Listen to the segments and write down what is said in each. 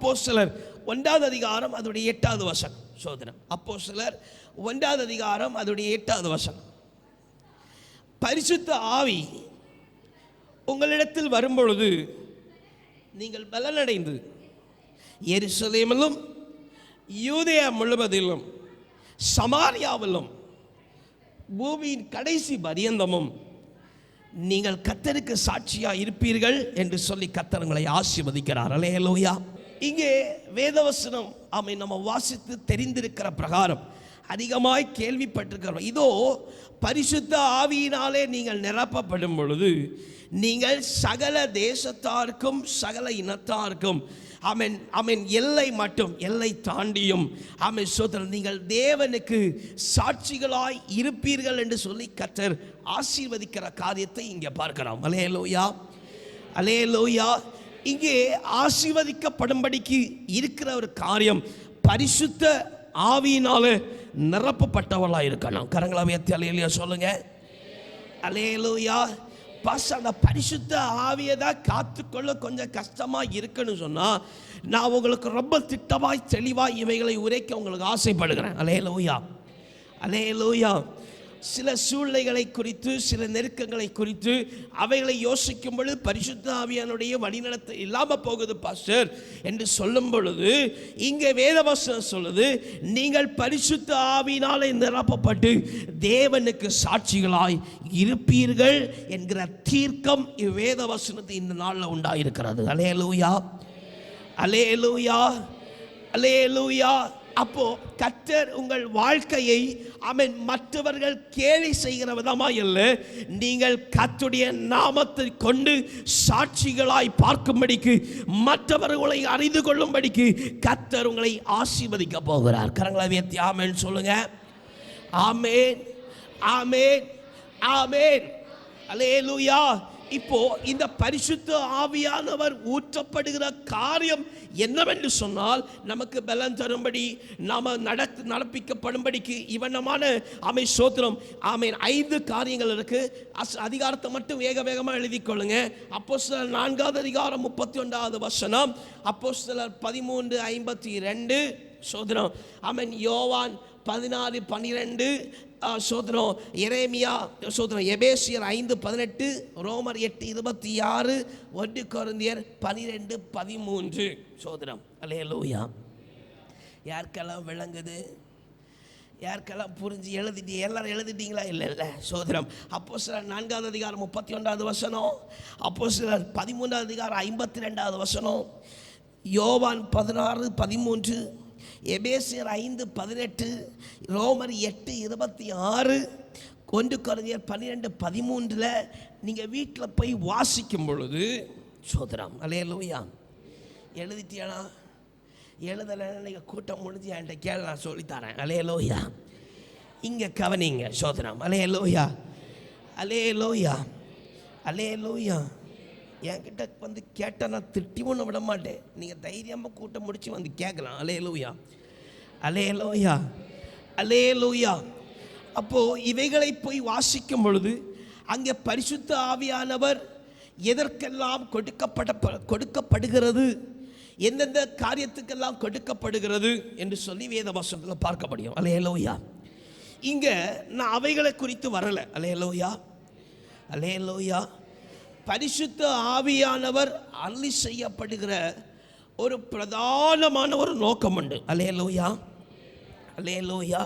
அப்போஸ்தலர் 1வது அதிகாரம் அதோடைய 8வது வசனம். சோதனம் அப்போஸ்தலர் 1வது அதிகாரம் அதோடைய 8வது வசனம். பரிசுத்த ஆவி உங்களிடத்தில் வரும்பொழுது நீங்கள் பலனடைந்து எருசலேமிலும் யூதேயா முழுவதிலும் சமாரியாவிலும் பூமியின் கடைசி பரியந்தமும் நீங்கள் கர்த்தருக்கு சாட்சியாக இருப்பீர்கள் என்று சொல்லி கர்த்தர் உங்களை ஆசீர்வதிக்கிறார். அல்லேலூயா. இங்கே வேதவசனம் நம்ம வாசித்து தெரிந்திருக்கிற பிரகாரம் அதிகமாய் கேள்விப்பட்டிருக்கிறோம். இதோ பரிசுத்த ஆவியினாலே நீங்கள் நிரப்பப்படும் பொழுது நீங்கள் சகல தேசத்தாருக்கும் சகல இனத்தாருக்கும் ஆமென் எல்லை மட்டும் எல்லை தாண்டியும் சோதரன் நீங்கள் தேவனுக்கு சாட்சிகளாய் இருப்பீர்கள் என்று சொல்லி கர்த்தர் ஆசீர்வதிக்கிற காரியத்தை இங்கே பார்க்கிறோம். அல்லேலூயா, அல்லேலூயா. இங்கே ஆசீர்வதிக்கப்படும்படிக்கு இருக்கிற ஒரு காரியம் பரிசுத்த ஆவியினால நிரப்பப்பட்டவளாக இருக்கணும். கரங்களை உயர்த்தி அல்லேலூயா சொல்லுங்க. அல்லேலூயா. அந்த பரிசுத்த ஆவியை தான் காத்துக்கொள்ள கொஞ்சம் கஷ்டமாக இருக்குன்னு சொன்னால் நான் உங்களுக்கு ரொம்ப திட்டமாய் தெளிவாய் இவைகளை உரைக்க உங்களுக்கு ஆசைப்படுகிறேன். அல்லேலூயா, அல்லேலூயா. சில சூழ்நிலைகளை குறித்து சில நெருக்கங்களை குறித்து அவைகளை யோசிக்கும் பொழுது பரிசுத்த ஆவியானுடைய வழிநடத்த இல்லாமல் போகுது பாஸ்டர் என்று சொல்லும் பொழுது இங்கே வேதவசனம் சொல்லுது நீங்கள் பரிசுத்த ஆவியினாலே நிரப்பப்பட்டு தேவனுக்கு சாட்சிகளாய் இருப்பீர்கள் என்கிற தீர்க்கம் வேதவசனத்தை இந்த நாளில் உண்டாயிருக்கிறது. அல்லேலூயா, அல்லேலூயா, அல்லேலூயா. அப்போ கர்த்தர் உங்கள் வாழ்க்கையை மற்றவர்கள் கேலி செய்கிற விதமாய் அல்ல, நீங்கள் கர்த்தருடைய நாமத்தை கொண்டு சாட்சிகளாய் பார்க்கும்படிக்கு மற்றவர்களை அறிந்து கொள்ளும்படிக்கு கர்த்தர் உங்களை ஆசீர்வதிக்க போகிறார். கரங்களை உயர்த்தி ஆமென் சொல்லுங்க. ஆமென், ஆமென், ஆமென். அல்லேலூயா. இப்போ இந்த பரிசுத்த ஆவியானவர் ஊற்றப்படுகிற காரியம் என்னவென்று சொன்னால் நமக்கு பலன் தரும்படி நாம நடப்பிக்கப்படும்படிக்கு இவனமான சோத்திரம் 5 காரியங்கள் இருக்கு. அதிகாரத்தை மட்டும் வேகமாக எழுதி கொள்ளுங்க. அப்போஸ்தலர் 4வது அதிகாரம் 31வது வசனம், அப்போஸ்தலர் 13:52 சோத்திரம் யோவான் 14:12 சோதரம் எரேமியா சோதரம் எபேசியர் 5:18 ரோமர் 8:26 1 கொரிந்தியர் 12:13 சோதரம். அல்லேலூயா. யாருக்கெல்லாம் விளங்குது? யாருக்கெல்லாம் புரிஞ்சு எல்லாரும் எழுதிட்டீங்களா? இல்லை சோதரம். அப்போஸ்தலர் 4வது அதிகாரம் 31வது வசனம், அப்போஸ்தலர் 13வது அதிகாரம் 52வது வசனம், யோவான் 16:13 எபேசியர் 5:18 ரோமர் 8:26 1 கொரிந்தியர் 12:13 நீங்கள் வீட்டில் போய் வாசிக்கும் பொழுது சோதரம். அல்லேலூயா. எழுதிட்டியானா? எழுதலை நீங்கள் கூட்டம் முடிஞ்சு என்கிட்ட கேள்வி நான் சொல்லித்தரேன். அல்லேலூயா. இங்கே கவனிங்க சோதரம். அல்லேலூயா, அல்லேலூயா, அல்லேலூயா. என்கிட்ட வந்து கேட்டால் நான் திட்டி ஒன்று விட மாட்டேன். நீங்கள் தைரியமாக கூட்டம் முடிச்சு வந்து கேட்கலாம். அல்லேலூயா, அல்லேலூயா, அல்லேலூயா. அப்போது இவைகளை போய் வாசிக்கும் பொழுது அங்கே பரிசுத்த ஆவியானவர் எதற்கெல்லாம் கொடுக்கப்படுகிறது, எந்தெந்த காரியத்துக்கெல்லாம் கொடுக்கப்படுகிறது என்று சொல்லி வேத வசனத்தில் பார்க்க முடியும். அல்லேலூயா. இங்கே நான் அவைகளை குறித்து வரலை. அல்லேலூயா, அல்லேலூயா. பரிசுத்த ஆவியானவர் அருளி செய்யப்படுகிற ஒரு பிரதானமான ஒரு நோக்கம் உண்டு. அல்லேலூயா, அல்லேலூயா.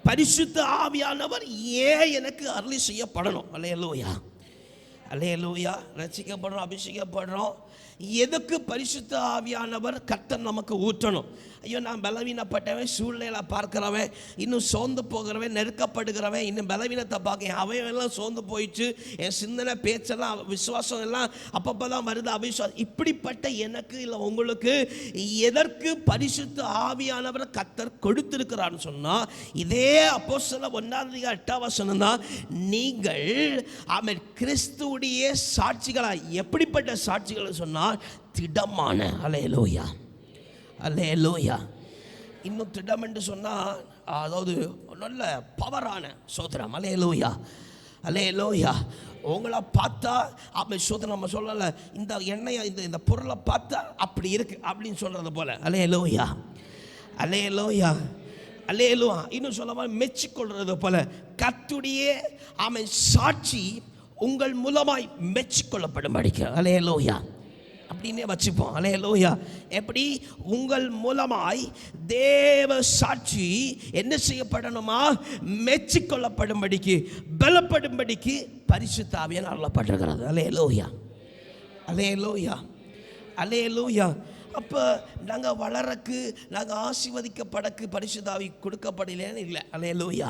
பரிசுத்த ஆவியானவர் ஏன் எனக்கு அருளி செய்யப்படணும்? அல்லேலூயா, அல்லேலூயா. ரட்சிக்கப்படுறோம், அபிஷேகப்படுறோம். எதுக்கு பரிசுத்த ஆவியானவர் கர்த்தர் நமக்கு ஊற்றணும்? ஐயோ நான் பலவீனப்பட்டவன், சூழ்நிலையில் பார்க்கிறவன், இன்னும் சோர்ந்து போகிறவன், நெருக்கப்படுகிறவன், இன்னும் பலவீனத்தை பார்க்க அவையெல்லாம் சோர்ந்து போயிடுச்சு, என் சிந்தனை பேச்செல்லாம் விசுவாசம் எல்லாம் அப்பப்போ தான் வருது அவிசுவாசம். இப்படிப்பட்ட எனக்கு இல்லை உங்களுக்கு எதற்கு பரிசுத்த ஆவியானவர் கர்த்தர் கொடுத்திருக்கிறான்னு சொன்னால் இதே அப்போஸ்தலர் 1:8 வசனம் தான். நீங்கள் கிறிஸ்துவுடைய சாட்சிகளாக, எப்படிப்பட்ட சாட்சிகளை சொன்னால் திடமான, அல்லேலூயா, அல்லேலூயா. இன்னும் திடம் என்று சொன்னால் அதாவது நல்ல பவரான சோதரம். அல்லேலூயா, அல்லேலூயா. உங்களை பார்த்தா அப்படி சோதனை நம்ம சொல்லலை, இந்த எண்ணெயை இந்த பொருளை பார்த்தா அப்படி இருக்கு அப்படின்னு சொல்றது போல. அல்லேலூயா, அல்லேலூயா, அல்லேலூயா. இன்னும் சொல்ல மெச்சிக்கொள்றது போல கர்த்தருடைய ஆமென் சாட்சி உங்கள் மூலமாய் மெச்சிக்கொள்ளப்படும் படிக்க. அல்லேலூயா அப்படின்னே வச்சுப்போம். அல்லேலூயா. எப்படி? உங்கள் மூலமாய் தேவ சாட்சி என்ன செய்யப்படணுமா? மெச்சிக்கொள்ளப்படும்படிக்கு, பலப்படும்படிக்கு பரிசுத்த ஆவியானவர் அருளப்பட்டிருக்கிறது. அல்லேலூயா, அல்லேலூயா, அல்லேலூயா. அப்போ நாங்கள் வளரக்கு, நாங்கள் ஆசீர்வதிக்கப்படக்கு பரிசுத்த ஆவி கொடுக்கப்படலேன்னு இல்லை. அல்லேலூயா.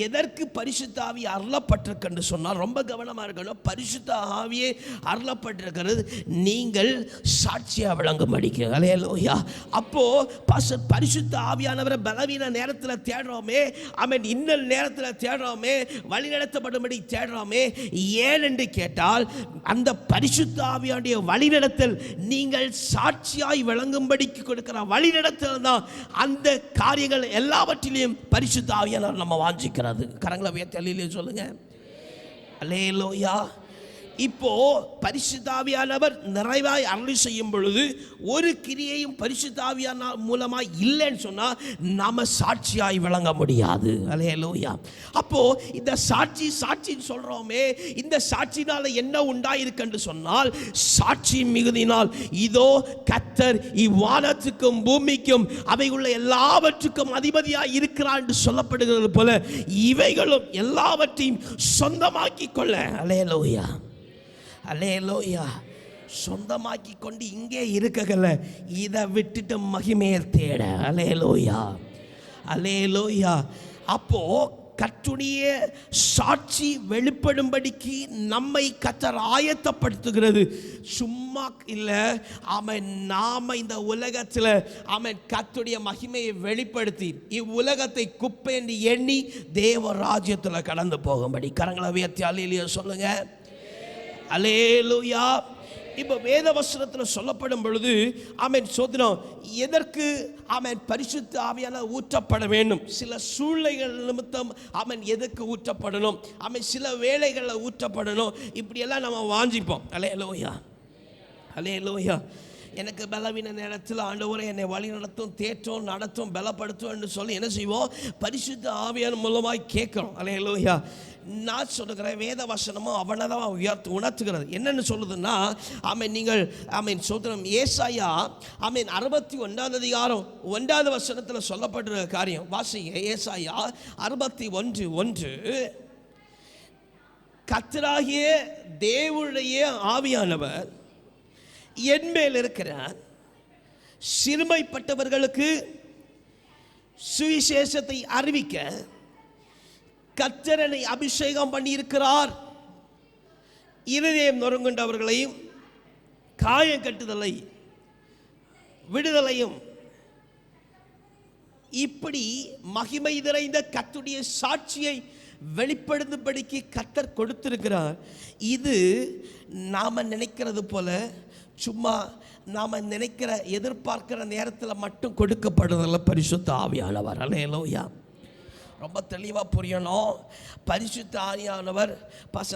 எதற்கு பரிசுத்த ஆவி அருளப்பட்டிருக்குன்னு சொன்னால் ரொம்ப கவனமாக இருக்கணும். பரிசுத்த ஆவியே அருளப்பட்டிருக்கிறது நீங்கள் சாட்சியாக விளங்கும்படிக்கு. அல்லேலூயா. அப்போது பரிசுத்த ஆவியானவரை பலவீன நேரத்தில் தேடுறோமே, ஆமென், இன்னல் நேரத்தில் தேடுறோமே, வழிநடத்தப்படும்படி தேடுறோமே. ஏனென்று கேட்டால் அந்த பரிசுத்த ஆவியானுடைய வழிநடத்தல் நீங்கள் சாட்சியாய் விளங்கும்படிக்கு கொடுக்கிற வழிநடத்தல் தான் அந்த காரியங்கள் எல்லாவற்றிலையும் பரிசுத்த ஆவியானவர் நம்ம வாஞ்சிக்கிறது. கரங்களை உயர்த்தி சொல்லுங்க. அல்லேலூயா. இப்போ பரிசுத்த ஆவியானவர் நிறைவாய் அருளி செய்யும் பொழுது ஒரு கிரியையும் பரிசுத்த ஆவியானவர் மூலமாக இல்லைன்னு சொன்னால் நாம சாட்சியாய் விளங்க முடியாது. அல்லேலூயா. அப்போ இந்த சாட்சின்னு சொல்றோமே, இந்த சாட்சினால என்ன உண்டாயிருக்குன்னு சொன்னால் சாட்சி மிகுதினால் இதோ கர்த்தர் இவ்வானத்துக்கும் பூமிக்கும் அவையுள்ள எல்லாவற்றுக்கும் அதிபதியாய் இருக்கிறார் என்று சொல்லப்படுகிறது போல இவைகளும் எல்லாவற்றையும் சொந்தமாக்கி கொள்ள. அல்லேலூயா, அல்லேலூயா. சொந்தமாக்கி கொண்டு இங்கே இருக்கல, இதை விட்டுட்டு மகிமையை தேட. அல்லேலூயா, அல்லேலூயா. அப்போ கர்த்தருடைய சாட்சி வெளிப்படும்படிக்கு நம்மை கர்த்தர் ஆயத்தப்படுத்துகிறது. சும்மா இல்லை. ஆமென். நாம இந்த உலகத்தில் ஆமென் கர்த்தருடைய மகிமையை வெளிப்படுத்தி இவ்வுலகத்தை குப்பை என்று எண்ணி தேவ ராஜ்யத்தில் கடந்து போகும்படி கரங்களை உயர்த்தி அல்லேலூயா சொல்லுங்க. அல்லேலூயா. இப்போ வேத வசனத்தில் சொல்லப்படும் பொழுது ஆமென் சோதனம் எதற்கு ஆமென் பரிசுத்த ஆவியானவர் ஊற்றப்பட வேண்டும்? சில சூழ்நிலைகள் நிமித்தம் ஆமென் எதற்கு ஊற்றப்படணும்? ஆமென் சில வேளைகளில் ஊற்றப்படணும். இப்படியெல்லாம் நம்ம வாஞ்சிப்போம். அல்லேலூயா, அல்லேலூயா. எனக்கு பலவீன நேரத்தில் ஆண்டவரே என்னை வழி நடத்தும், தேற்றும், நடத்தும், பலப்படுத்தும் என்று சொல்லி என்ன செய்வோம்? பரிசுத்த ஆவியானவர் மூலமாய் கேட்கிறோம். அல்லேலூயா. நான் சொல்லுகிறேன், வேத வசனமும் அவனை தான் உணர்த்துகிறது. என்னென்னு சொல்லுதுன்னா ஆமென், நீங்கள் ஆமென் சோதனம் ஏசாயா ஆமென் 61 அதிகாரம் 1 வசனத்தில் சொல்லப்படுற காரியம் வாசிங்க. ஏசாயா 61:1. கர்த்தராகிய தேவனுடைய ஆவியானவர் என் மேல் இருக்கிறார், சிறுமைப்பட்டவர்களுக்கு சுவிசேஷத்தை அறிவிக்க கர்த்தரை அபிஷேகம் பண்ணி இருக்கிறார், இருதயம் நொறுங்குண்டவர்களையும் காயம் கட்டுதலை விடுதலையும். இப்படி மகிமை நிறைந்த கர்த்தருடைய சாட்சியை வெளிப்படுத்தும்படிக்கு கர்த்தர் கொடுத்திருக்கிறார். இது நாம நினைக்கிறது போல சும்மா நாம நினைக்கிற எதிர்பார்க்கிற நேரத்தில் மட்டும் கொடுக்கப்படுறதில்ல பரிசுத்த ஆவியானவர். அல்லேலூயா. ரொம்ப தெளிவாக புரியணும். பரிசுத்த ஆவியானவர்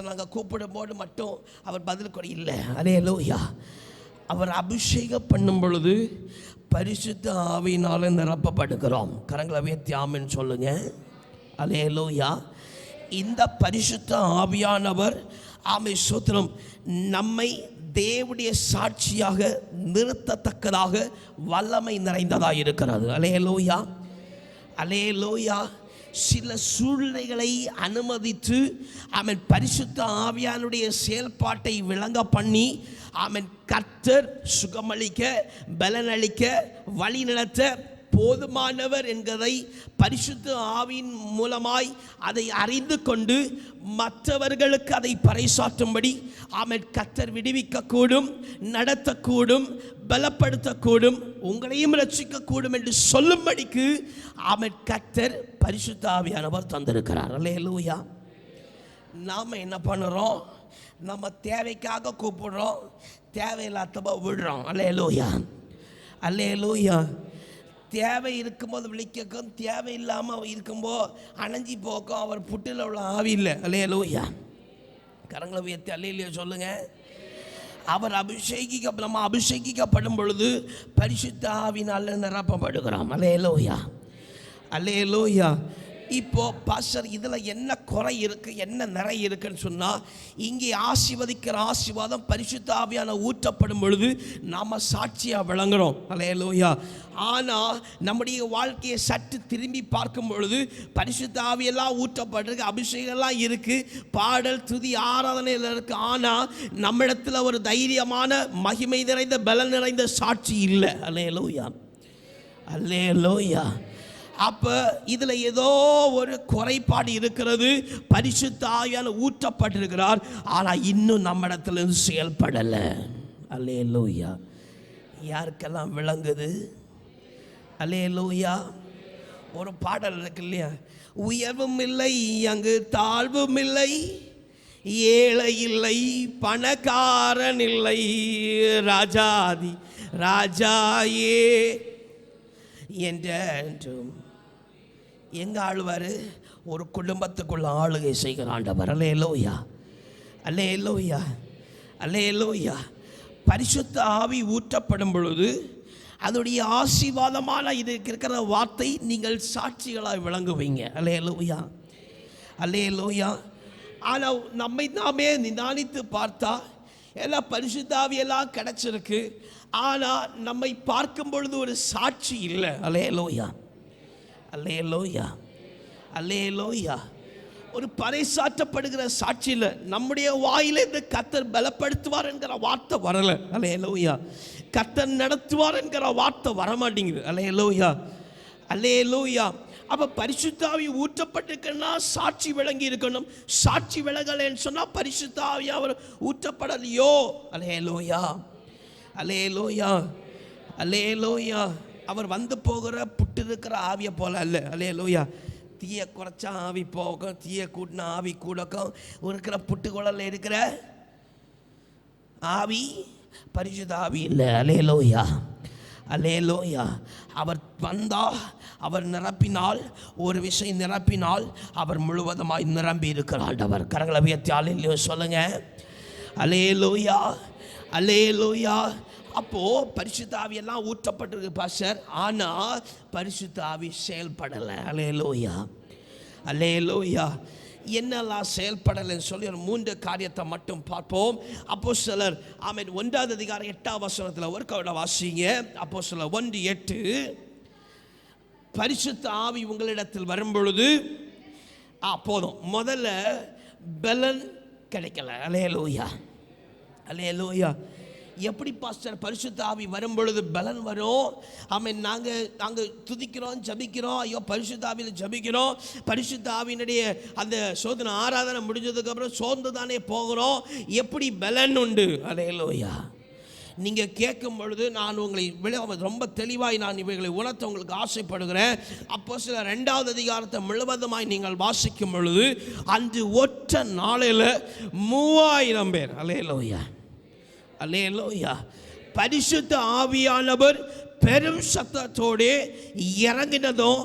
நாங்கள் கூப்பிடும் போது மட்டும் அவர் பதில் கொடு இல்லை. அல்லேலூயா. அவர் அபிஷேகம் பண்ணும் பொழுது பரிசுத்த ஆவியினால நிரப்பப்படுகிறோம். கரங்களை உயர்த்தி ஆமென் சொல்லுங்க. அல்லேலூயா. இந்த பரிசுத்த ஆவியானவர் ஆமென் ஸ்தோத்திரம் நம்மை தேவனுடைய சாட்சியாக நிறுத்தத்தக்கதாக வல்லமை நிறைந்ததாக இருக்கிறது. அல்லேலூயா, அல்லேலூயா. சில சூழ்நிலைகளை அனுமதித்து ஆமென் பரிசுத்த ஆவியானுடைய செயல்பாட்டை விளங்க பண்ணி ஆமென் கர்த்தர் சுகமளிக்க, பலனளிக்க, வழி நடத்த போதுமானவர் என்கிறதை பரிசுத்த ஆவியின் மூலமாய் அதை அறிந்து கொண்டு மற்றவர்களுக்கு அதை பறைசாற்றும்படி ஆமென் கர்த்தர் விடுவிக்கக்கூடும், நடத்தக்கூடும், பலப்படுத்தக்கூடும், உங்களையும் ரட்சிக்கக்கூடும் என்று சொல்லும்படிக்கு ஆமென் கர்த்தர் பரிசுத்த ஆவியானவர் தந்திருக்கிறார். அல்லேலூயா. நாம் என்ன பண்ணுறோம்? நம்ம தேவைக்காக கூப்பிடுறோம், தேவையில்லாதப்போ விடுறோம். அல்லேலூயா, அல்லேலூயா. தேவை இருக்கும்போது விழிக்கும், தேவையில்லாமல் இருக்கும்போது அணைஞ்சி போக்கும் அவர் புட்டில் உள்ள ஆவி இல்லை. அல்லேலூயா. கரங்களை உயர்த்தி அல்லேலூயா சொல்லுங்க. அவர் நம்ம அபிஷேகிக்கப்படும் பொழுது பரிசுத்த ஆவியினால நிரப்பப்படுகிறோம். அல்லேலூயா, அல்லேலூயா. இப்போ பாஸ்டர் இதில் என்ன குறை இருக்குது, என்ன நிறை இருக்குன்னு சொன்னால், இங்கே ஆசீர்வதிக்கிற ஆசீர்வாதம் பரிசுத்த ஆவியான ஊற்றப்படும் பொழுது நாம் சாட்சியாக விளங்குறோம். அல்லேலூயா. ஆனால் நம்முடைய வாழ்க்கையை சற்று திரும்பி பார்க்கும் பொழுது பரிசுத்த ஆவியெல்லாம் ஊற்றப்பட்டிருக்கு, அபிஷேகம்லாம் இருக்குது, பாடல் துதி ஆராதனையில் இருக்குது. ஆனால் நம்மிடத்தில் ஒரு தைரியமான மகிமை நிறைந்த பலன் நிறைந்த சாட்சி இல்லை. அல்லேலூயா, அல்லேலூயா. அப்போ இதில் ஏதோ ஒரு குறைபாடு இருக்கிறது. பரிசுத்த ஆவியால் ஊற்றப்பட்டிருக்கிறார், ஆனால் இன்னும் நம்ம இடத்துல செயல்படலை. அல்லேலூயா. யாருக்கெல்லாம் விளங்குது? அல்லேலூயா. ஒரு பாடல் இருக்கு இல்லையா, உயர்வும் இல்லை அங்கு தாழ்வும் இல்லை, ஏழை இல்லை பணக்காரன் இல்லை, ராஜாதி ராஜாயே என்றும். எங்கே ஆளுவார்? ஒரு குடும்பத்துக்குள்ள ஆளுகை செய்கிற ஆண்டவர். அல்லேலூயா, அல்லேலூயா, அல்லேலூயா. பரிசுத்த ஆவி ஊற்றப்படும் பொழுது அதோடைய ஆசீர்வாதமான இது இருக்கிற வார்த்தை நீங்கள் சாட்சிகளாக விளங்குவீங்க. அல்லேலூயா, அல்லேலூயா. ஆனால் நம்மை நாமே நிதானித்து பார்த்தா எல்லாம் பரிசுத்த ஆவியெல்லாம் கிடைச்சிருக்கு, ஆனால் நம்மை பார்க்கும் பொழுது ஒரு சாட்சி இல்லை. அல்லேலூயா, அல்லேலூயா, அல்லேலூயா. ஒரு பறைசாற்றப்படுகிற சாட்சி இல்லை. நம்முடைய வாயிலிருந்து கர்த்தர் பலப்படுத்துவார் என்கிற வார்த்தை வரலை. அல்லேலூயா. கர்த்தர் நடத்துவார் என்கிற வார்த்தை வரமாட்டேங்குது. அல்லேலூயா, அல்லேலூயா. அப்போ பரிசுத்த ஆவி ஊற்றப்பட்டிருக்குன்னா சாட்சி விளங்கி இருக்கணும். சாட்சி விளங்கலைன்னு சொன்னால் பரிசுத்த ஆவி அவர் ஊற்றப்படலையோ. அல்லேலூயா, அல்லேலூயா, அல்லேலூயா. அவர் வந்து போகிற புட்டு இருக்கிற ஆவியை போல அல்ல. அல்லேலூயா. தீயை குறைச்சா ஆவி போகும், தீயை கூட்டினா ஆவி கூடக்கும். இருக்கிற புட்டு குழலில் இருக்கிற ஆவி பரிசுத்த ஆவி இல்லை. அல்லேலூயா, அல்லேலூயா. அவர் வந்தால், அவர் நிரப்பினால், ஒரு விஷயம் நிரப்பினால் அவர் முழுவதுமாய் நிரம்பி இருக்கிறார். அவர் கரங்களை உயர்த்தி அல்லேலூயா சொல்லுங்க. அல்லேலூயா, அல்லேலூயா. அப்போது பரிசுத்த ஆவியெல்லாம் ஊற்றப்பட்டிருக்கு பாஸ்டர், ஆனால் பரிசுத்த ஆவி செயல்படலை. அல்லேலூயா, அல்லேலூயா. என்னெல்லாம் செயல்படலைன்னு சொல்லி ஒரு 3 காரியத்தை மட்டும் பார்ப்போம். அப்போஸ்தலர் 1 அதிகாரம் 8ஆம் வசனத்தில் ஒரு கவிதை வாசிங்க. அப்போஸ்தலர் 1:8. பரிசுத்த ஆவி உங்களிடத்தில் வரும்பொழுது போதும், முதல்ல பலன் கிடைக்கல. அல்லேலூயா, அல்லேலூயா. எப்படி பாஸ்டர் பரிசுத்த ஆவி வரும் பொழுது பலன் வரும்? நாங்கள் துதிக்கிறோம், ஜபிக்கிறோம், ஐயோ பரிசுத்த ஆவியில் ஜபிக்கிறோம், பரிசுத்த ஆவியினுடைய அந்த சோதனை ஆராதனை முடிஞ்சதுக்கப்புறம் சோர்ந்து தானே போகிறோம், எப்படி பலன் உண்டு? அல்லேலூயா. நீங்கள் கேட்கும் பொழுது நான் உங்களை ரொம்ப தெளிவாய் நான் இவைகளை உணர்த்த உங்களுக்கு ஆசைப்படுகிறேன். அப்போஸ்தலர் 2ஆம் அதிகாரத்தை முழுவதுமாய் நீங்கள் வாசிக்கும் பொழுது அன்று ஒற்ற நாளில் 3000 பேர். அல்லேலூயா, அல்லேலூயா. பரிசுத்த ஆவியானவர் பெரும் சத்தத்தோடு இறங்கினதும்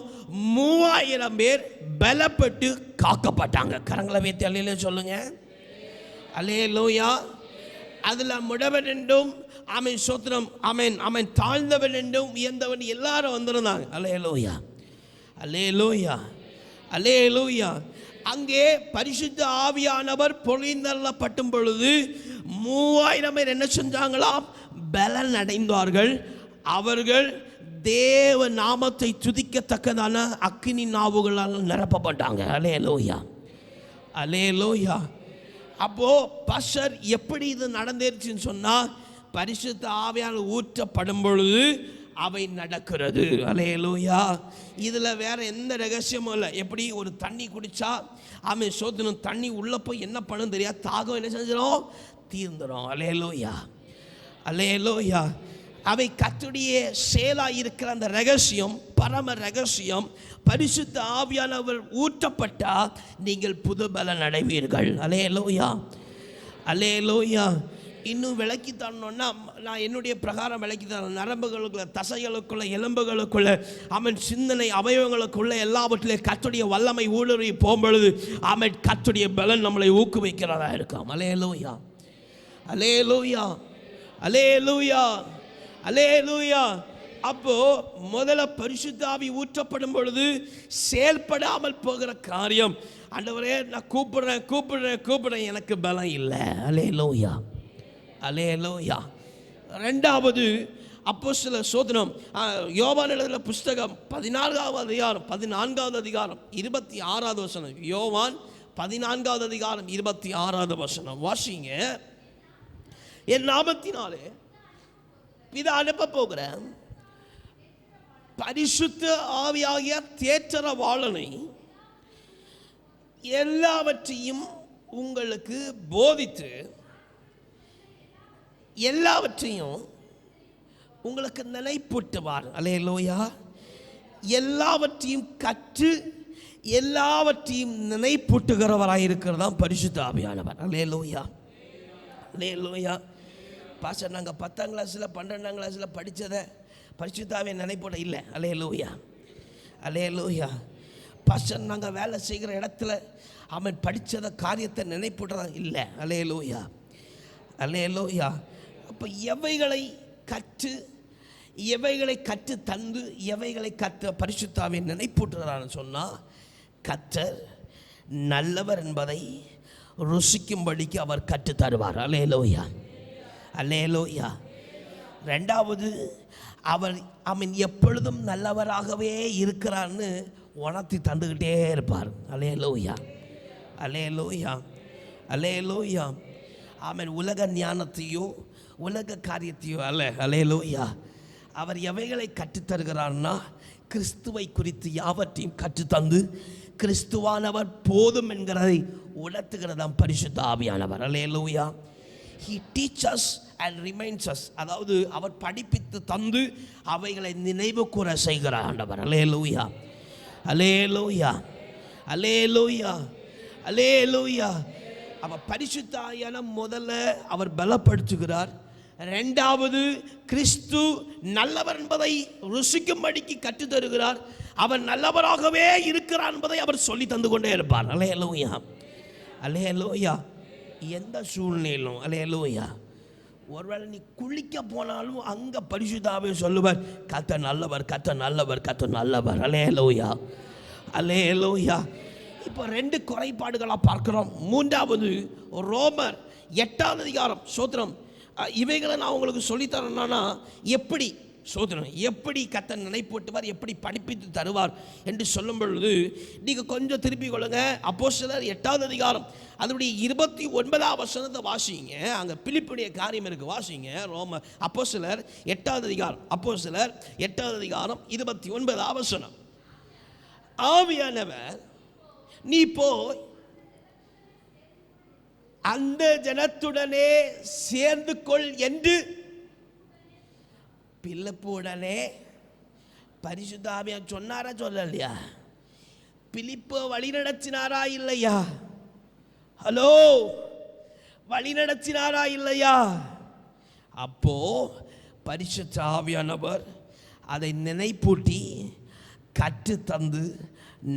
3000 பேர் பலப்பட்டு காக்கப்பட்டாங்க. கரங்களை வைத்து அல்லேலூயா சொல்லுங்க. அல்லேலூயா. அதில் முடவன் என்றும் ஆமென் சோத்திரம், ஆமென் ஆமென், தாழ்ந்தவன் என்றும் உயர்ந்தவன் எல்லாரும் வந்திருந்தாங்க. அல்லேலூயா, அல்லேலூயா, அல்லேலூயா. அங்கே பரிசுத்த ஆவியானவர் பொழிந்தள்ளப்படும் பொழுது 3000 பேர் என்ன செஞ்சாங்களாம்? பலன் அடைந்தார்கள். அவர்கள் தேவ நாமத்தை துதிக்கத்தக்கதான அக்கினி நாவுகளால் நிரப்பப்பட்டாங்க. அல்லேலூயா, அல்லேலூயா. அப்போ பாஸ்டர் எப்படி இது நடந்துருச்சுன்னு சொன்னால், பரிசுத்த ஆவியால் ஊற்றப்படும் பொழுது அவை நடக்கிறது. அல்லேலூயா. இதில் வேற எந்த ரகசியமும் இல்லை. எப்படி ஒரு தண்ணி குடித்தா ஆமென் சோதனும் தண்ணி உள்ளே போய் என்ன பண்ணுன்னு தெரியாது, தாகம் என்ன செஞ்சிடும்? தீர்ந்துடும். அல்லேலூயா, அல்லேலூயா. அவை கர்த்தருடைய செயலாக இருக்கிற அந்த ரகசியம், பரம ரகசியம். பரிசுத்த ஆவியானவர் ஊற்றப்பட்டால் நீங்கள் புது பலன் அடைவீர்கள். அல்லேலூயா, அல்லேலூயா. இன்னும் விளக்கி தரணும்னா நான் என்னுடைய பிரகாரம் விளக்கி தரேன். நரம்புகளுக்குள்ள, தசைகளுக்குள்ள, எலும்புகளுக்குள்ள, அவன் சிந்தனை அவயவங்களுக்குள்ள எல்லாவற்றிலும் கர்த்தருடைய வல்லமை ஊடுருவி போகும்பொழுது அவன் கர்த்தருடைய பலன் நம்மளை ஊக்குவிக்கிறதா இருக்கும். அல்லேலூயா, அல்லேலூயா, அல்லேலூயா, அல்லேலூயா. அப்போ முதல்ல பரிசுத்த ஆவி ஊற்றப்படும் பொழுது செயல்படாமல் போகிற காரியம், ஆண்டவரே நான் கூப்பிடுறேன் கூப்பிடுறேன் கூப்பிடுறேன், எனக்கு பலம் இல்லை. அல்லேலூயா, அல்லேலூயா. ரெண்டாவது அப்போஸ்தலர் சோதனம், யோவான் எழுதின புஸ்தகம் 14வது அதிகாரம் 26வது வசனம். யோவான் 14வது அதிகாரம் 26வது வசனம் வாசிங்க. என் நாமத்தினாலே பிதா அனுப்ப போகிறேன் பரிசுத்த ஆவியாகிய தேற்றரவாளனை எல்லாவற்றையும் உங்களுக்கு போதித்து எல்லாவற்றையும் உங்களுக்கு நினைப்பூட்டுவார். அல்லேலூயா. எல்லாவற்றையும் கற்று எல்லாவற்றையும் நினைப்பூட்டுகிறவராக இருக்கிறதான் பரிசுத்த ஆவியானவர். அல்லேலூயா, அல்லேலூயா. பாஸ்டர் நாங்கள் 10ஆம் கிளாஸில் 12ஆம் கிளாஸில் படித்ததை பரிசுத்தாவே நினைப்போட இல்லை. அல்லேலூயா, அல்லேலூயா. பாஸ்டர் நாங்கள் வேலை செய்கிற இடத்துல அவன் படித்ததை காரியத்தை நினைப்போட்டதா இல்லை. அல்லேலூயா, அல்லேலூயா. அப்போ எவைகளை கற்று தந்து எவைகளை கற்று பரிசுத்தாவை நினைப்பூட்டுகிறான்னு சொன்னால், கர்த்தர் நல்லவர் என்பதை ருசிக்கும்படிக்கு அவர் கற்று தருவார். அல்லேலூயா, அல்லேலூயா. ரெண்டாவது, அவன் எப்பொழுதும் நல்லவராகவே இருக்கிறான்னு உணர்த்தி தந்துக்கிட்டே இருப்பார். அல்லேலூயா, அல்லேலூயா, அல்லேலூயா. அவன் உலக ஞானத்தையோ உலக காரியத்தையோ அல்ல. அல்லேலூயா. அவர் எவைகளை கற்றுத்தருகிறார்னா, கிறிஸ்துவை குறித்து யாவற்றையும் கற்றுத்தந்து கிறிஸ்துவானவர் போதும் என்கிறதை உணர்த்துகிறதாம் பரிசுத்த ஆவியானவர். அல்லேலூயா. He teaches and reminds us. அதாவது அவர் படிப்பித்து தந்து அவைகளை நினைவு கூற செய்கிறார் ஆண்டவர். அல்லேலூயா, அல்லேலூயா, அல்லேலூயா, அல்லேலூயா. அவர் பரிசுத்த ஆவியான முதல்ல அவர் பலப்படுத்துகிறார். ரெண்டாவது, கிறிஸ்து நல்லவர் என்பதை ருசிக்கும்படிக்கு கற்று தருகிறார். அவர் நல்லவராகவே இருக்கிறார் என்பதை அவர் சொல்லி தந்து கொண்டே இருப்பார். அல்லேலூயா, அல்லேலூயா. எந்த சூழ்நிலையிலும் அல்லேலூயா. ஒருவேளை நீ குளிக்க போனாலும் அங்கே பரிசுத்தாவே சொல்லுவார், கர்த்தர் நல்லவர், கர்த்தர் நல்லவர், கர்த்தர் நல்லவர். அல்லேலூயா, அல்லேலூயா. இப்போ 2 குறைபாடுகளாக பார்க்கிறோம். மூன்றாவது, ரோமர் 8வது அதிகாரம். சோத்திரம். இவைகளை நான் உங்களுக்கு சொல்லித்தரேன்னா, எப்படி சோதனை, எப்படி கர்த்தர் நினைப்பூட்டுவார், எப்படி படிப்பித்து தருவார் என்று சொல்லும் பொழுது நீங்கள் கொஞ்சம் திருப்பி கொள்ளுங்க. அப்போஸ்தலர் 8வது அதிகாரம் அதனுடைய 29வது வசனத்தை வாசிங்க. அங்கே பிலிப்புடைய காரியம் இருக்கு, வாசிங்க. அப்போஸ்தலர் 8வது அதிகாரம், அப்போஸ்தலர் 8வது அதிகாரம் 29வது வசனம். ஆவியானவர் நீ போய் அந்த ஜனத்துடனே சேர்ந்து கொள் என்று பிலிப்பு உடனே பரிசுத்த ஆவியானவர் சொன்னாரா சொல்லலையா? பிலிப்பு வழி நடத்தினாரா இல்லையா? ஹலோ, வழி நடத்தினாரா இல்லையா? அப்போ பரிசுத்த ஆவியானவர் அதை நினைப்பூட்டி கற்று தந்து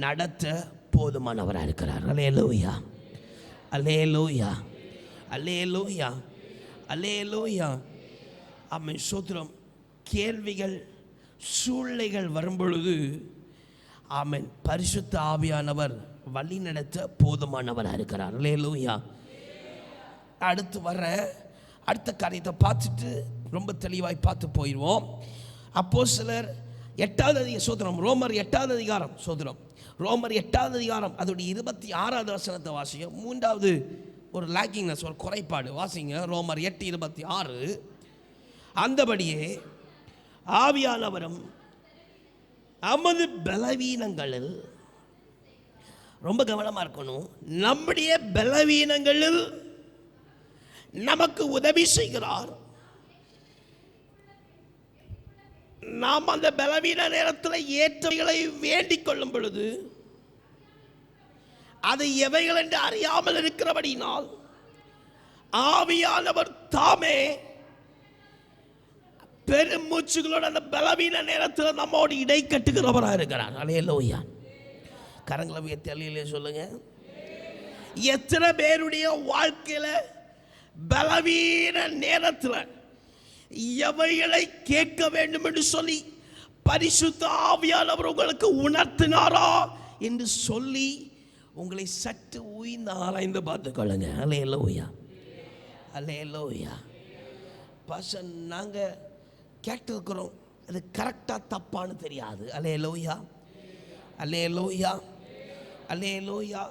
நடத்த போதுமானவராக இருக்கிறார். அல்லேலூயா, அல்லேலூயா, அல்லேலூயா, அல்லேலூயா. ஆமென், ஸ்தோத்திரம். கேள்விகள், சூழ்நிலைகள் வரும்பொழுது ஆமென், பரிசுத்த ஆவியானவர் வழி நடத்த போதுமானவராக இருக்கிறார். அல்லேலூயா. அடுத்து வர அடுத்த காரியத்தை பார்த்துட்டு ரொம்ப தெளிவாய் பார்த்து போயிடுவோம். அப்போஸ்தலர் 8வது அதிகாரம். சோதரம். ரோமர் 8வது அதிகாரம். சோதரம். ரோமர் 8வது அதிகாரம் அதோடைய 26வது வசனத்தை வாசிங்க. மூன்றாவது ஒரு லேக்கிங்னஸ், ஒரு குறைபாடு வாசிங்க. ரோமர் 8:26. அந்தபடியே ஆவியானவரும் நமது பலவீனங்களில், ரொம்ப கவனமாக இருக்கணும், நம்முடைய பலவீனங்களில் நமக்கு உதவி செய்கிறார். நாம் அந்த பலவீன நேரத்தில் ஏற்றவைகளை வேண்டிக் கொள்ளும் பொழுது அது எவைகள் என்று அறியாமல் இருக்கிறபடினால் ஆவியானவர் தாமே பெருமூச்சுகளோட அந்த பலவீன நேரத்தில் நம்மோடு இடை கட்டுகிறவராக இருக்கிறார். அல்லேலூயா. கரங்களை உயர்த்தி அல்லேலூயா சொல்லுங்க. எத்தனை பேருடைய வாழ்க்கையில பலவீன நேரத்தில் எவைகளை கேட்க வேண்டும் என்று சொல்லி பரிசுத்த ஆவியானவர் உங்களுக்கு உணர்த்தினாரா என்று சொல்லி உங்களை சற்று உயிர்ந்து ஆராய்ந்து பார்த்துக்கொள்ளுங்க. அல்லேலூயா, அல்லேலூயா. பாஸ்டர், நாங்கள் கேட்டிருக்கிறோம், அது கரெக்டாக தப்பான்னு தெரியாது. அல்லேலூயா, அல்லேலூயா, அல்லேலூயா.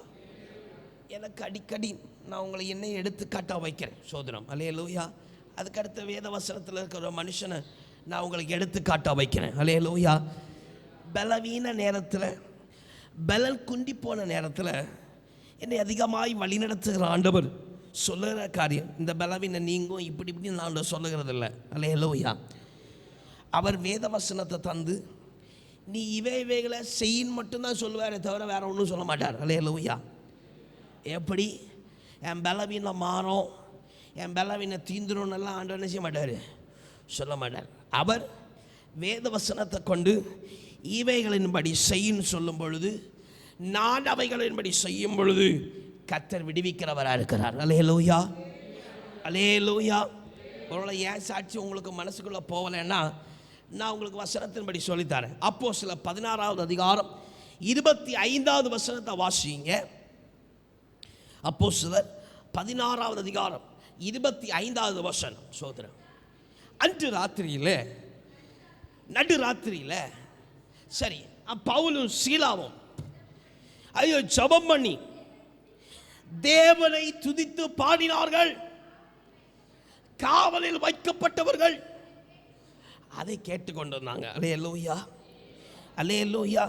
எனக்கு அடிக்கடி நான் உங்களை என்ன எடுத்துக்காட்டாக வைக்கிறேன் சோதனம். அல்லேலூயா. அதுக்கடுத்த வேத வசனத்தில் இருக்கிற மனுஷனை நான் உங்களுக்கு எடுத்துக்காட்டாக வைக்கிறேன். அல்லேலூயா. பலவீன நேரத்தில், பலன் குண்டி போன நேரத்தில் என்னை அதிகமாய் வழிநடத்துகிற ஆண்டவர் சொல்லுகிற காரியம், இந்த பலவீன நீங்கும் இப்படி இப்படி நான் சொல்லுகிறது இல்லை. அல்லேலூயா. அவர் வேத வசனத்தை தந்து நீ இவைகளை செய்யின்னு மட்டும்தான் சொல்லுவாரே தவிர வேற ஒன்றும் சொல்ல மாட்டார். அல்லேலூயா. எப்படி என் பலவீனம் மாறும், என் பலவீனம் தீந்துரும்னெல்லாம் ஆண்டவர் என்ன செய்ய மாட்டார், சொல்ல மாட்டார். அவர் வேத வசனத்தை கொண்டு இவைகளின்படி செய்யின்னு சொல்லும் பொழுது, நான் அவைகளின்படி செய்யும் பொழுது கர்த்தர் விடுவிக்கிறவராக இருக்கிறார். அல்லேலூயா, அல்லேலூயா. ஒருவேளை ஏன் சாட்சி உங்களுக்கு மனசுக்குள்ளே போகலைன்னா நான் உங்களுக்கு வசனத்தின்படி சொல்லித்தரேன். அப்போஸ்தலர் 16வது அதிகாரம் 25வது வசனத்தை வாசிங்க. அப்போஸ்தலர் 16வது அதிகாரம் 25வது வசனம். சோதரன், அன்று ராத்திரியில், நடு ராத்திரியில், சரி, பவுலும் சீலாவும் ஐயோ ஜெபம் பண்ணி தேவனை துதித்து பாடினார்கள். காவலில் வைக்கப்பட்டவர்கள் அதை கேட்டுக்கொண்டிருந்தாங்க. அல்லேலூயா, அல்லேலூயா.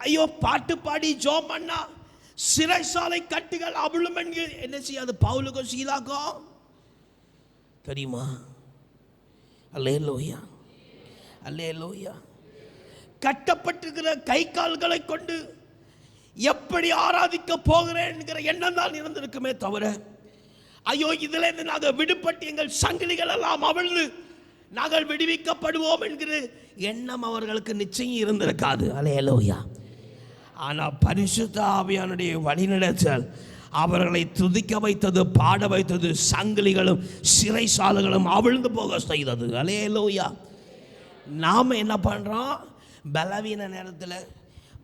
ஐயோ, பாட்டு பாடி ஜெபம் பண்ணா சிறைசாலை கட்டுகள் அவிழும் என்று என்ன செய்யாது பவுலுக்கும் சீலாக்கும் தெரியுமா? அல்லேலூயா, அல்லேலூயா. கட்டப்பட்டிருக்கிற கை கால்களை கொண்டு எப்படி ஆராதிக்க போகிறேன் என்கிற எண்ணம் தான் இருந்திருக்குமே தவிர, ஐயோ இதில் இருந்து நாங்கள் விடுபட்டு எங்கள் சங்கிலிகள் எல்லாம் அவிழ்ந்து நாங்கள் விடுவிக்கப்படுவோம் என்கிற எண்ணம் அவர்களுக்கு நிச்சயம் இருந்திருக்காது. அல்லேலூயா. ஆனால் பரிசுத்த ஆவியானுடைய வழிநடத்தல் அவர்களை துதிக்க வைத்தது, பாட வைத்தது, சங்கிலிகளும் சிறைசாலைகளும் அவிழ்ந்து போக செய்தது. அல்லேலூயா. நாம் என்ன பண்ணுறோம், பலவீன நேரத்தில்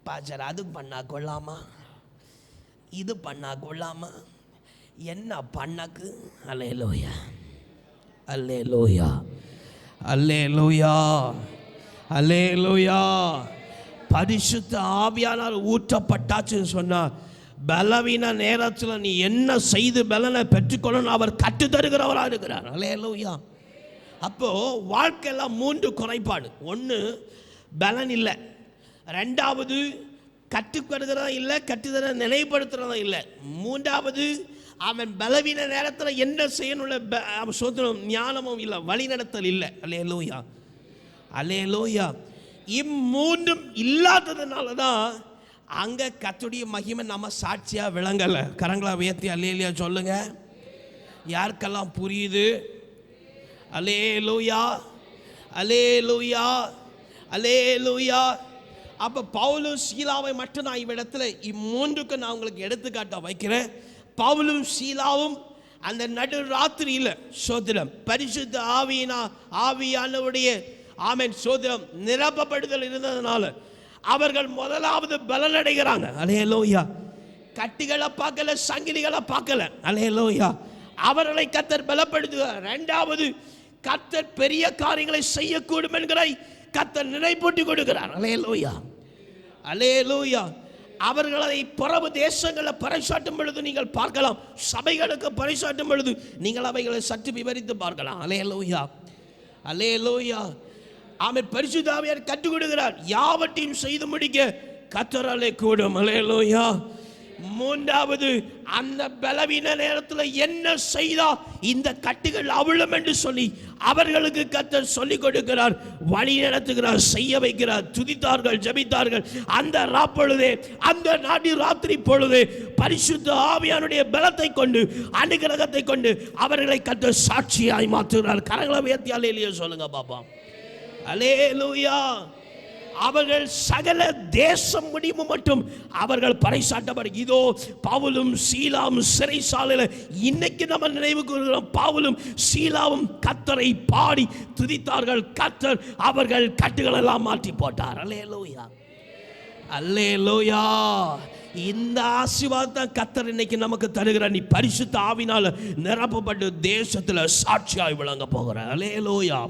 பாச்சர் அது பண்ணா கொள்ளாமா, இது பண்ணா கொள்ளாமா, என்ன பண்ணக்கு. அல்லேலூயா, அல்லேலூயா, அல்லேலூயா, அல்லேலூயா. பரிசுத்த ஆவியானால் ஊற்றப்பட்டாச்சுன்னு சொன்னார். பலவீன நேரத்தில் நீ என்ன செய்து பலனை பெற்றுக்கொள்ளணும் அவர் கற்று தருகிறவராக இருக்கிறார். அல்லேலூயா. அப்போ வாழ்க்கையெல்லாம் 3 குறைபாடு. ஒன்று, பலன் இல்லை. ரெண்டாவது, கற்றுக்கொடுக்கிறதும் இல்லை, கற்றுத்தர நினைவுபடுத்துறதும் இல்லை. மூன்றாவது, அவன் பலவீன நேரத்தில் என்ன செய்யணும் சோதனம் ஞானமும் இல்லை, வழிநடத்தல் இல்லை. அல்லேலூயா, அல்லேலூயா. இம்மூன்றும் இல்லாததுனால தான் அங்கே கர்த்தருடைய மகிமை நம்ம சாட்சியாக விளங்கலை. கரங்களா உயர்த்தி அல்லேலூயா சொல்லுங்க. யாருக்கெல்லாம் புரியுது? அல்லேலூயா, அல்லேலூயா, அல்லேலூயா. அப்போ பவுலும் சீலாவை மட்டும் நான் இவ்விடத்தில் இம்மூன்றுக்கு நான் உங்களுக்கு எடுத்துக்காட்ட வைக்கிறேன். பவுலும் சீலாவும் அந்த நடு ராத்திரியில் சோதனம் பரிசுத்த ஆவியானவருடைய ஆமென் சோதனம் நிரப்பப்படுதல் இருந்ததுனால அவர்கள் முதலாவது பலனடைகிறாங்க. அல்லேலூயா. கட்டிகளை பார்க்கல, சங்கிலிகளை பார்க்கல. அல்லேலூயா. அவர்களை கர்த்தர் பலப்படுத்துகிறார். இரண்டாவது, கர்த்தர் பெரிய காரியங்களை செய்யக்கூடும் என்கிற கர்த்தர் நினைப்பூட்டி கொடுக்கிறார். அல்லேலூயா, அல்லேலூயா. அவர்களை புறவு தேசங்களில் பறைசாட்டும் பொழுது நீங்கள் பார்க்கலாம், சபைகளுக்கு பறைசாட்டும் பொழுது நீங்கள் அவைகளை சற்று விவரித்து பார்க்கலாம். அல்லேலூயா, அல்லேலூயா. ஆமென். பரிசுத்த ஆவியார் கற்றுக் கொடுக்கிறார். யாவற்றையும் செய்து முடிக்க கர்த்தராலே கூடும். அல்லேலூயா. மூன்றாவது, அந்த பலவீன நேரத்தில் என்ன செய்தா இந்த கட்டுகள் அவிழும் என்று சொல்லி அவர்களுக்கு கர்த்தர் சொல்லிக் கொடுக்கிறார், வழி நடத்துகிறார், செய்ய வைக்கிறார். துதித்தார்கள், ஜெபித்தார்கள். அந்த ராப்பொழுதே, அந்த ராத்திரி பொழுது பரிசுத்த ஆவியானுடைய பலத்தை கொண்டு, அனுகிரகத்தை கொண்டு அவர்களை கர்த்தர் சாட்சியாய் மாற்றுகிறார். கரங்களை உயர்த்தி அல்லேலூயா சொல்லுங்க பாப்பா. அல்லேலூயா. அவர்கள் சகல தேசம் முடியும் மட்டும் அவர்கள் பறைசாட்டப்பட. இதோ பவுலும் சீலாவும் சிறைசாலையில். இன்னைக்கு நம்ம நினைவு கூறுகிறோம், பவுலும் சீலாவும் கர்த்தரை பாடி துதித்தார்கள். கர்த்தர் அவர்கள் கட்டுகள் எல்லாம் மாற்றி போட்டார். அல்லேலூயா, அல்லேலூயா. இந்த ஆசீர்வாதத்தை கர்த்தர் இன்னைக்கு நமக்கு தருகிறார். நீ பரிசுத்த ஆவினால நிரப்பப்பட்டு தேசத்துல சாட்சியாய் விளங்க போகிற. அல்லேலூயா,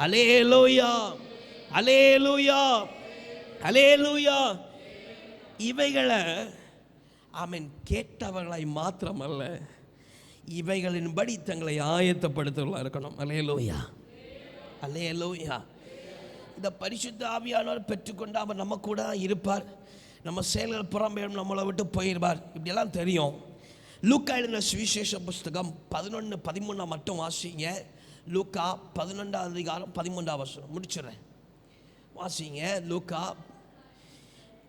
அல்லேலூயா, அல்லேலூயா, அல்லேலூயா. இவைகளை ஆமென் கேட்டவர்களாய் மாத்திரமல்ல, இவைகளின்படி தங்களை ஆயத்தப்படுத்தலாம் இருக்கணும். அல்லேலூயா, அல்லேலூயா. இந்த பரிசுத்த ஆவியானவர் பெற்றுக்கொண்டு அவர் நம்ம கூட இருப்பார். நம்ம செயல்கள் புறம்பெயரும், நம்மளை விட்டு போயிடுவார். இப்படியெல்லாம் தெரியும். லூக்கா எழுதின சுவிசேஷ புஸ்தகம் 11:13 மட்டும் வாசிங்க. லூக்கா 11ஆம் அதிகாரம் 13ஆம் வசனம் முடிச்சிடுறேன். வாசிங்க. லூக்கா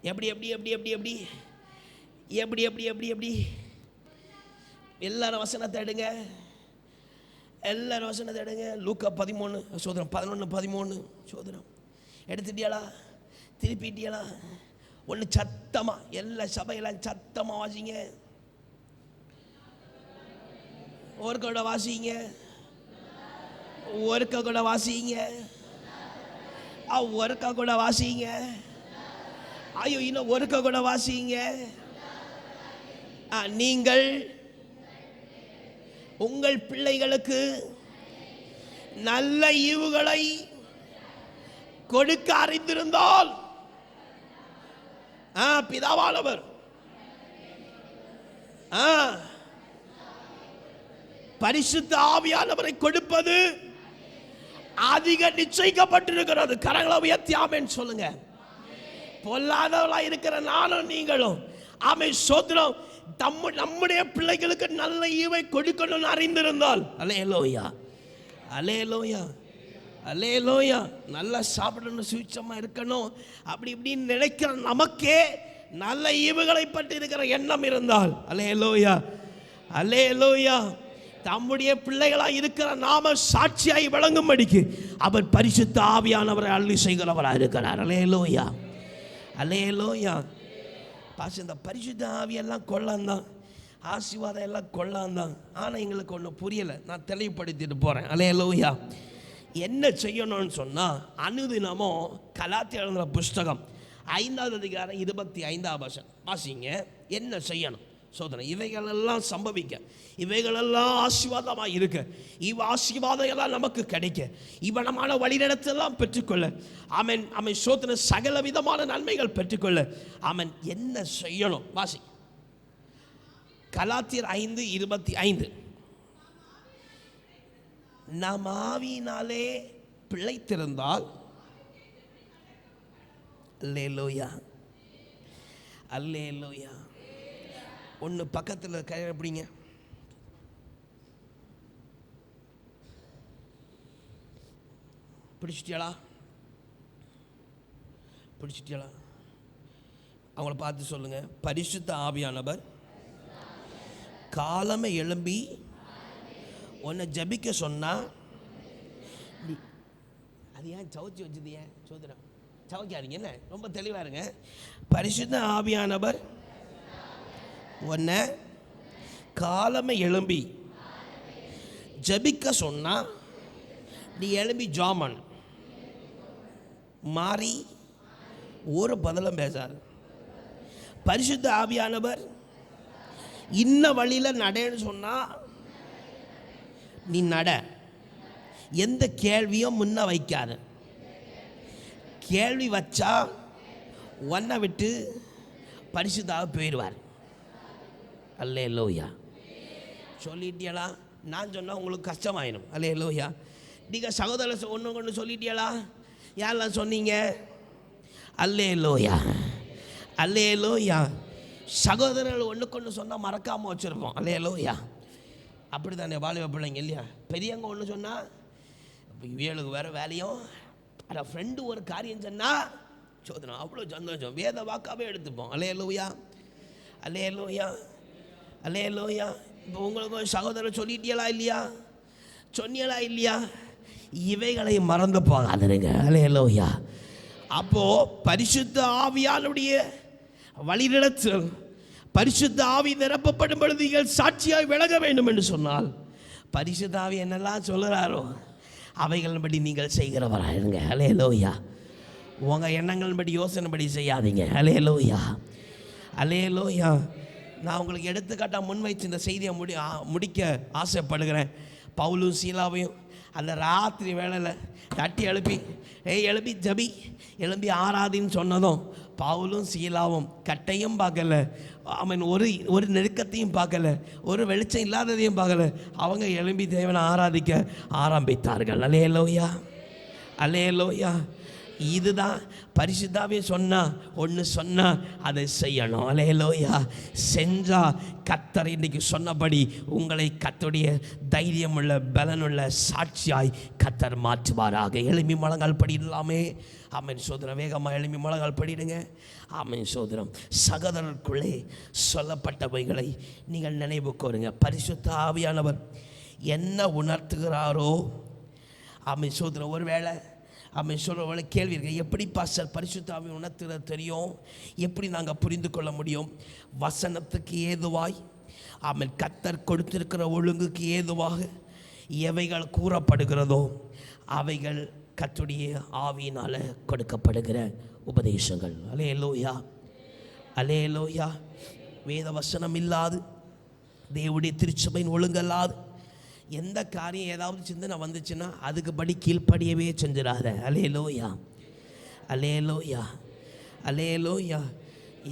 எப்படி எப்படி எப்படி எப்படி எப்படி எப்படி எப்படி எப்படி எப்படி எல்லாரும் வசனத்தை எடுங்க, எல்லாரும் வசனத்தை எடுங்க. லூக்கா 13 சோதரம் 11:13 சோதரம் எடுத்துட்டியாளா? திருப்பிட்டியாளா? ஒன்று சத்தமா எல்லா சபையெல்லாம் சத்தமா வாசிங்க. ஒருக்க கூட வாசிங்க, ஒருக்க கூட வாசிங்க, ஒருக்க கூட வாசிங்க. ஐயோ, இன்னும் ஒருக்க கூட வாசிங்க. நீங்கள் உங்கள் பிள்ளைகளுக்கு நல்ல ஈவுகளை கொடுக்க அறிந்திருந்தால் பிதாவானவர் பரிசுத்த ஆவியானவரை கொடுப்பது அதிக நிச்சயிக்கப்பட்டிருக்கிறது. கரங்களை உயர்த்தி ஆமென் சொல்லுங்க. பொல்லாதவளா இருக்கிற நானும் நீங்களும் ஆமென் சோத்திரம் நம்முடைய பிள்ளைகளுக்கு நல்ல ஈவை கொடுக்கணும்னு அறிந்திருந்தால், அல்லேலூயா, அல்லேலூயா, அல்லேலூயா. நல்லா சாப்பிடணும், சுவிச்சமாக இருக்கணும், அப்படி இப்படின்னு நினைக்கிற நமக்கே நல்ல ஈவுகளை பற்றி இருக்கிற எண்ணம் இருந்தால், அல்லேலூயா, அல்லேலூயா, தம்முடைய பிள்ளைகளாக இருக்கிற நாம சாட்சியாய் விளங்கும்படிக்கு அவர் பரிசுத்த ஆவியானவரை அள்ளி செய்கிறவராக இருக்கிறார். அல்லேலூயா, அல்லேலூயா. பாச இந்த பரிசுத்த ஆவியெல்லாம் கொள்ளாந்தான், ஆசீர்வாதம் எல்லாம் கொள்ளாந்தான். ஆனால் எங்களுக்கு ஒன்று புரியலை, நான் தெளிவுபடுத்திட்டு போகிறேன். அல்லேலூயா. என்ன செய்யணும்னு சொன்னால், அனுதினமும் கலாத்தியர் எழுதின புஸ்தகம் 5ஆம் அதிகாரம் 25ஆம் வசனம் வாசிங்க. என்ன செய்யணும் சோதனை? இவைகளெல்லாம் சம்பவிக்க, இவைகளெல்லாம் ஆசீர்வாதமாக இருக்க, இவ ஆசீர்வாதம் எல்லாம் நமக்கு கிடைக்க, இவனமான வழிநடத்தெல்லாம் பெற்றுக்கொள்ள, ஆமென் ஆமென் சோதனை சகல விதமான நன்மைகள் பெற்றுக்கொள்ள ஆமென் என்ன செய்யணும்? வாசி. கலாத்தியர் 5:25. நாம் ஆவியினாலே பிழைத்திருந்தால், அல்லேலூயா, அல்லேலூயா. ஒன்று பக்கத்தில் கையை பிடிங்க. பிடிச்சிட்டியாளா? பிடிச்சிட்டியாளா? அவங்கள பார்த்து சொல்லுங்க, பரிசுத்த ஆவியானவர் காலமே எழும்பி உன்னை ஜபிக்க சொன்னா, அது ஏன் சவுச்சி வச்சது? ஏன் சோதரம் சவுக்காதீங்க, என்ன ரொம்ப தெளிவாக இருங்க. பரிசுத்த ஆவியானவர் உன்னை காலமே எழும்பி ஜபிக்க சொன்னா, நீ எழும்பி ஜாமன் மாறி ஒரு பதிலும் பேசாது. பரிசுத்த ஆவியானவர் இன்ன வழியில் நடன்னு சொன்னா, நீ நட. எந்த கேள்வியும் முன்ன வைக்காது. கேள்வி வச்சா ஒன்றை விட்டு பரிசுத்தாக போயிடுவார். அல்லேலூயா. சொல்லிட்டியலா? நான் சொன்னால் உங்களுக்கு கஷ்டமாயிடும். அல்லேலூயா. நீங்கள் சகோதரர் ஒன்று கொண்டு சொல்லிட்டியலா? யாரெல்லாம் சொன்னீங்க? அல்லேலூயா, அல்லேலூயா. சகோதரர்கள் ஒன்றுக்கு ஒன்று சொன்னால் மறக்காமல் வச்சுருப்போம். அல்லேலூயா. அப்படி தானே வாலிப பிள்ளைங்க இல்லையா? பெரியவங்க ஒன்று சொன்னால் இப்போ இவளுக்கு வேறு வேலையும், ஆனால் ஃப்ரெண்டு ஒரு காரியம் சொன்னால் சோதனை அவ்வளோ சந்தோஷம், வேத வாக்காவே எடுத்துப்போம். அல்லேலூயா, அல்லேலூயா, அல்லேலூயா. இப்போ உங்களுக்கு சகோதரர் சொல்லிட்டீங்களா இல்லையா? சொன்னீங்களா இல்லையா? இவைகளை மறந்து போகாதீங்க. அல்லேலூயா. அப்போது பரிசுத்த ஆவியானுடைய வழிநடத்தல், பரிசுத்த ஆவி நிரப்பப்படும் பொழுது நீங்கள் சாட்சியாய் விலக வேண்டும் என்று சொன்னால், பரிசுத்த ஆவி என்னெல்லாம் சொல்லுறாரோ அவைகளின்படி நீங்கள் செய்கிறவராயிருங்க. அல்லேலூயா. உங்கள் எண்ணங்களின்படி யோசனைப்படி செய்யாதீங்க. அல்லேலூயா, அல்லேலூயா. நான் உங்களுக்கு எடுத்துக்காட்டாக முன்வைச்சு இந்த செய்தியை முடிக்க ஆசைப்படுகிறேன். பவுலும் சீலாவையும் அந்த ராத்திரி வேளையில் தட்டி எழுப்பி ஜபி, எழுப்பி ஆராதின்னு சொன்னதும் பவுலும் சீலாவும் கட்டையும் பார்க்கல, அவன் ஒரு நெருக்கத்தையும் பார்க்கல, ஒரு வெளிச்சம் இல்லாததையும் பார்க்கல. அவங்க எழும்பி தேவனை ஆராதிக்க ஆரம்பித்தார்கள். அல்லேலூயா, அல்லேலூயா. இதுதான் பரிசுத்தாவே ஒன்று சொன்னால் அதை செய்யணும். அல்லேலூயா. செஞ்சால் கர்த்தர் இன்றைக்கி சொன்னபடி உங்களை கர்த்தருடைய தைரியமுள்ள பலனுள்ள சாட்சியாய் கர்த்தர் மாற்றுவாராக. எழும்பி முழங்கால் படிடலாமே. ஆமென் சோதரம். வேகமாக எழும்பி முழங்கால் படிடுங்க. ஆமென் சோதரம். சகோதரருக்குள்ளே சொல்லப்பட்டவைகளை நீங்கள் நினைவு கூறுங்க. பரிசுத்த ஆவியானவர் என்ன உணர்த்துகிறாரோ, ஆமென் சோதரம். ஒருவேளை ஆமென் சொல்கிற கேள்வி இருக்கு, எப்படி பாஸ்டர் பரிசுத்த ஆவி உணர்த்துறது தெரியும், எப்படி நாங்கள் புரிந்து கொள்ள முடியும்? வசனத்துக்கு ஏதுவாய், ஆமென் கர்த்தர் கொடுத்திருக்கிற ஒழுங்குக்கு ஏதுவாக எவைகள் கூறப்படுகிறதோ அவைகள் கர்த்தருடைய ஆவியினால் கொடுக்கப்படுகிற உபதேசங்கள். அல்லேலூயா, அல்லேலூயா. வேத வசனம் இல்லாது, தேவனுடைய திருச்சபையின் ஒழுங்கல்லாது எந்த காரியம் ஏதாவது சிந்தனை வந்துச்சுன்னா அதுக்கு படி கீழ்ப்படியவே செஞ்சிடாத. அல்லேலூயா, அல்லேலூயா, அல்லேலூயா.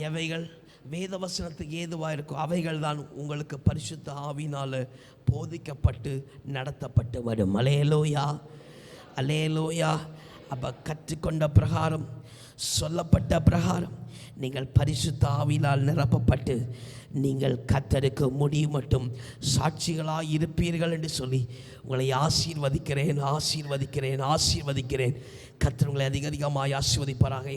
எவைகள் வேத வசனத்துக்கு ஏதுவாக இருக்கும் அவைகள் தான் உங்களுக்கு பரிசுத்த ஆவியினால் போதிக்கப்பட்டு நடத்தப்பட்டு வரும். அல்லேலூயா, அல்லேலூயா. அப்போ கற்றுக்கொண்ட பிரகாரம், சொல்லப்பட்ட பிரகாரம் நீங்கள் பரிசுத்த ஆவியினால் நிரப்பப்பட்டு நீங்கள் கர்த்தருக்கு முடியும் மட்டும் சாட்சிகளாக இருப்பீர்கள் என்று சொல்லி உங்களை ஆசீர்வதிக்கிறேன், ஆசீர்வதிக்கிறேன், ஆசீர்வதிக்கிறேன். கர்த்தர் உங்களை அதிகமாய் ஆசீர்வதிப்பாராக.